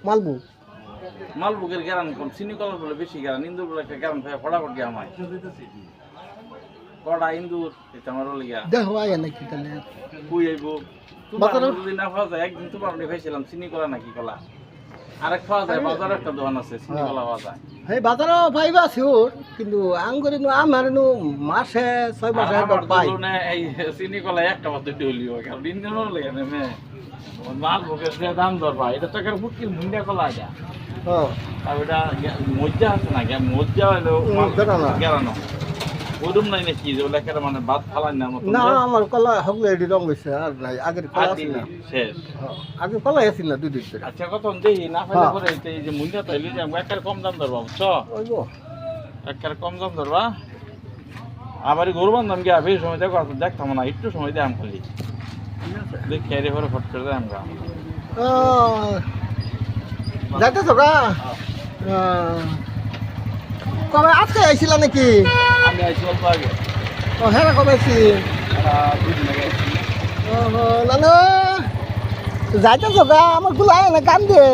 মালবু মালবুকের গ্যারান কম, চিনি কলার বলে বেশি গ্যারান, ইন্দুর বলে একটা গ্যারান খায় ফটাফট গিয়ে আমায় কড়া ইন্দুর এটা আমার লিগা দেখো আয় নাকি তাহলে কুই আইব তোমার যদি না খাওয়া যায়। একদিন তোমার খাইছিলাম চিনি কলা নাকি কলা, আরেক খাওয়া যায় বাজারে একটা দোকান আছে চিনি কলা পাওয়া যায়। এই বাজারও পাইবা শিওর, কিন্তু আঙ্গুরি নু আমার নু মাসে 6 মাসে একবার পাই। এই চিনি কলা একটা বছর ডলিও কারণ ইন্দুর লাগে না মালবুকের যে দাম দর ভাই, এটা তো একটা ফুটকির মুন্ডা কলা যা আর ওটা মজ্জা আছে না, মজ্জা হলো গেরানো ওরম নাই নাকি ওটা কেন মানে ভাত ফালাই না মতো না আমার কলা হগলে এডি রং হইছে আর নাই আগের কলা আছে না শেষ। আগের কলা আছে না দুই দিন ধরে। আচ্ছা কত দেই না ফাইলে করে এই যে মুন্ডা তাইলে যে আমরা একটা কম দাম ধরবা বুঝছো, ওইগো একটা কম দাম ধরবা। আবার গরু বান্ধাম গিয়া বেশি সময় দেখো দেখতাম না, একটু সময় দেয় খালি দেখ খেয়ে করে ফট করে দেয় আমরা যাইতেছো গা কবে আজকে আইছিল নাকি? আমি আইছি অল্প আগে, ও হ্যাঁ কবে আইছি? 2 দিন আগে আইছি। নানু যাইতেছো গা আমার গুলো আয় না কান দে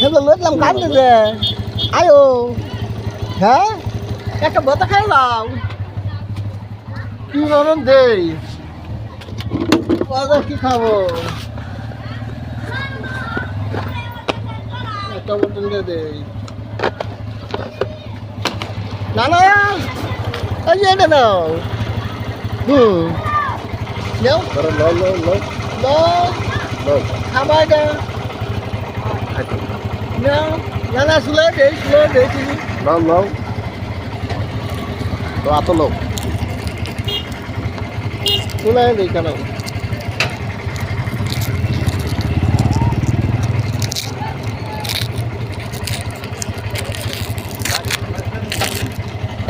হেবলে লইলাম কান দে যে আয়ো হ্যাঁ একটা বতা খাই যাও কি নরম দেই বাজার কি খাবো একটা বোতল দিয়ে দেই না না এই যে এটা নাও নাও নাও খাবার এটা নাও না না শুলে দেই তুমি নাও তো আতো লোক শুলে দেই কেন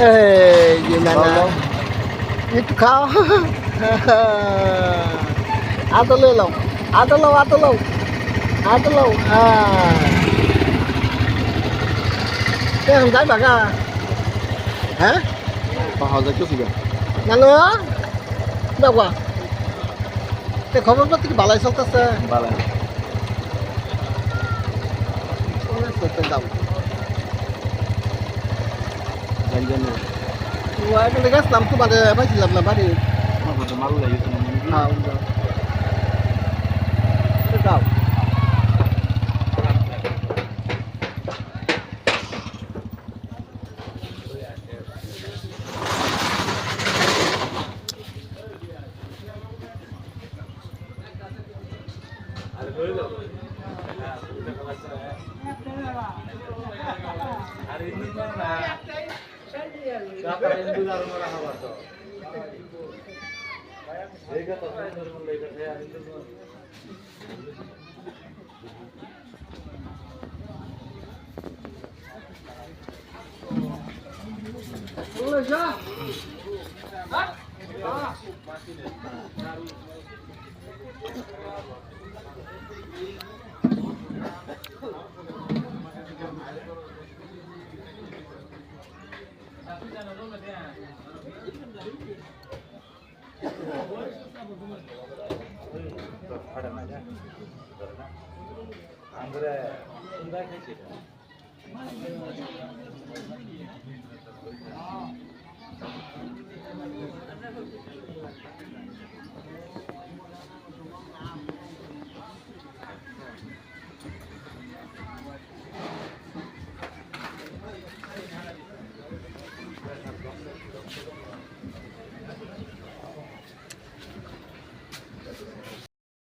এই যে না একটু খাও আতো লো হ্যাঁ এখন যাই বাগা হ্যাঁ পাওয়া যায় কিছু নানু দেখবা তে খবর পাতি কি ভালোই চলতেছে? ভালো যাও জানি ওয়াইটা গেছিলাম তোমার পাইছিলাম না বাড়ি মাল লাগিয়েছে হ্যাঁ যাও